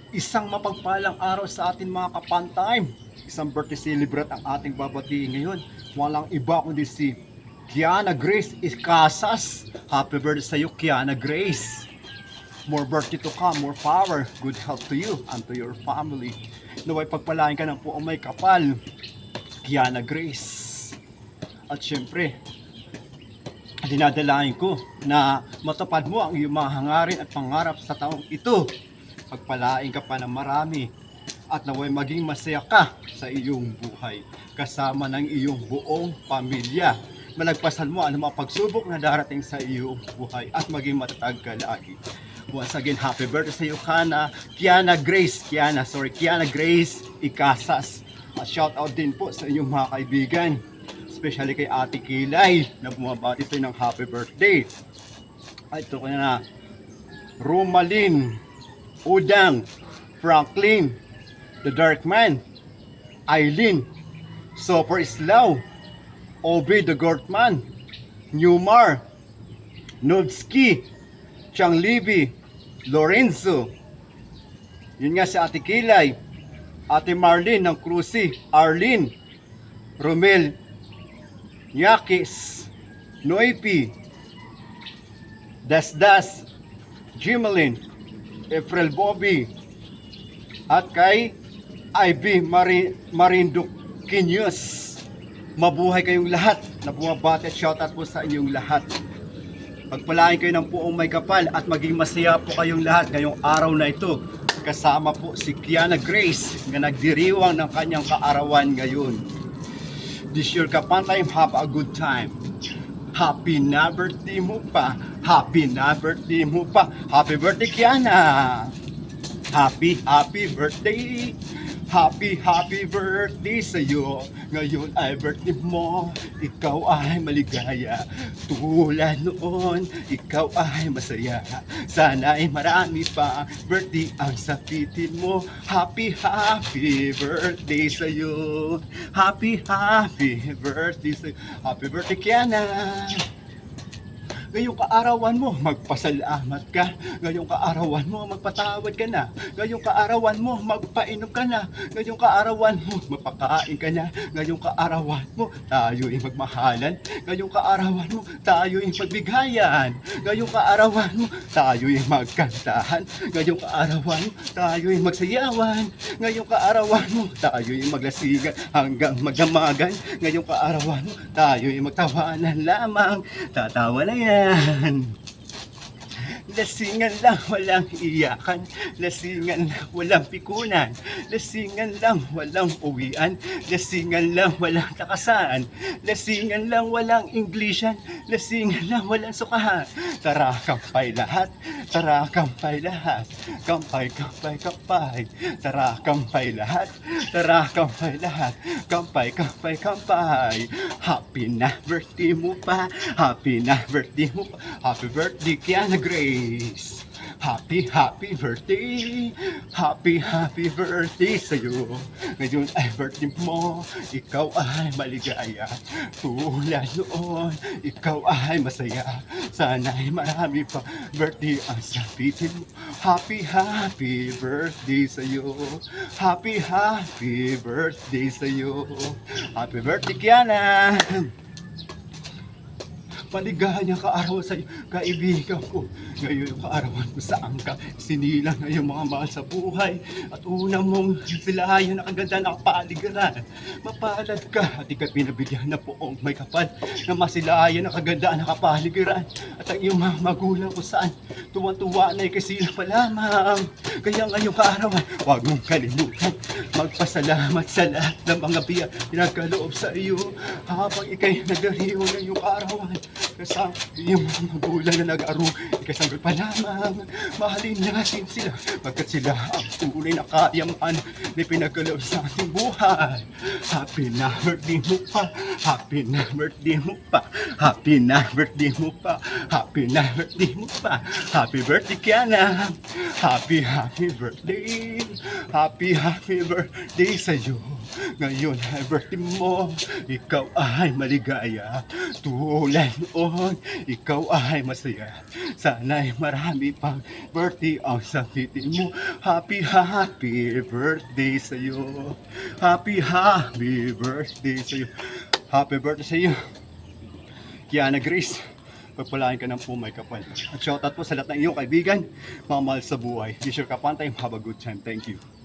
Isang mapagpalang araw sa atin mga kapantime. Isang birthday celebrant ang ating babatiin ngayon. Walang iba kundi si Kiana Grace Icasas. Happy birthday sa iyo, Kiana Grace. More birthday to come, more power, good health to you and to your family. Naway pagpalain ka ng puong may kapal, Kiana Grace. At syempre, dinadalain ko na matupad mo ang iyong mga hangarin at pangarap sa taong ito. Pagpalain ka pa ng marami at naway maging masaya ka sa iyong buhay kasama ng iyong buong pamilya. Malagpasan mo ang mga pagsubok na darating sa iyong buhay at maging matatag ka lagi. Once again, happy birthday sa iyo, Kiana Grace Icasas. At shout out din po sa inyong mga kaibigan, especially kay Ate Kilay na bumabati sa ng happy birthday. At ito ko na, Romalyn, Udang, Franklin, The Dark Man, Eileen, Super Islaw, Obi the Gortman, Newmar, Nobski, Chang Libby, Lorenzo. Yun nga si Ate Kilay, Ate Marlene ng Cruci, Arlene, Romel, Nyakis, Noipi, Dasdas, Jimelin, April Bobby, at kay Ivy Marinduk Kinyos. Mabuhay kayong lahat na bumabati at shoutout po sa inyong lahat. Pagpalain kayo ng puong may kapal at maging masaya po kayong lahat ngayong araw na ito. Kasama po si Kiana Grace na nagdiriwang ng kanyang kaarawan ngayon. This year kapantime, have a good time. Happy na birthday mo pa. Happy na birthday mo pa. Happy birthday, Kiana. Happy birthday. Happy birthday sa iyo. Ngayon ay birthday mo. Ikaw ay maligaya. Tulad noon, ikaw ay masaya. Sana ay marami pa birthday ang sapitin mo. Happy birthday sa iyo. Happy birthday sa iyo. Happy birthday, Kiana. Ngayong kaarawan mo, magpasalamat ka. Ngayong kaarawan mo, magpatawad ka na. Ngayong kaarawan mo, magpainom ka na. Ngayong kaarawan mo, mapakain ka na. Ngayong kaarawan mo, tayo'y magmahalan. Ngayong kaarawan mo, tayo'y magbigayan. Ngayong kaarawan mo, tayo'y magkantahan. Ngayong kaarawan mo, tayo'y magsayawan. Ngayong kaarawan mo, tayo'y maglasigan hanggang magdamagan. Ngayong kaarawan mo, tayo'y magtawanan lamang. Tatawa na yan. Lasingan lang, walang iyakan. Lasingan lang, walang pikunan. Lasingan lang, walang uwian. Lasingan lang, walang takasan. Lasingan lang, walang Englishan. Lasingan lang, walang sukahan. Tara, kampay lahat. Tara, kampay lahat. Kampay. Tara, kampay lahat. Tara, kampay lahat. Kampay. Happy na birthday mo pa. Happy na birthday mo pa. Happy birthday, Kiana Grace. Happy birthday. Happy birthday sa'yo. Ngayon ay birthday mo. Ikaw ay maligaya. Tulad noon, ikaw ay masaya. Sana ay marami pa birthday ang sapitin mo. Happy birthday sa'yo. Happy birthday sa'yo. Happy birthday, Kiana. Maligayang kaarawan sa iyo, kaibigan ko. Ngayon yung kaarawan mo saan ka, sinilang na yung mga mahal sa buhay. At una mong silayan na kaganda ng kapaligiran. Mapalad ka at ikaw pinabigyan na poong may kapal na masilayan na kaganda ng kapaligiran. At ang iyong mga magulang ko saan, tuwan-tuwa na ikasila pa lamang. Kaya ngayong kaarawan, huwag mong kalimutan magpasalamat sa lahat ng mga biyak pinagkaloob sa iyo habang ikay nagdariwa ngayong kaarawan. Kasama yung mga magulang na nag-aro, ikasanggol pa lamang. Mahalin natin sila, pagkat sila ang tunay na kayaman na pinagkaloob sa ating buhay. Happy na birthday mo pa. Happy na birthday mo pa. Happy na birthday mo pa. Happy na birthday mo pa. Happy birthday, Kiana. Happy birthday. Happy birthday sa'yo. Ngayon ay birthday mo, ikaw ay maligaya. Tulad noon, ikaw ay masaya. Sana'y marami pang birthday ang sabitin mo. Happy, happy birthday sa'yo. Happy, happy birthday sa'yo. Happy birthday sa'yo, Kiana Grace. Pagpalain ka ng pumay kapal. At shoutout po sa lahat ng iyong kaibigan, mga mahal sa buhay. Be sure ka pantay, have a good time. Thank you.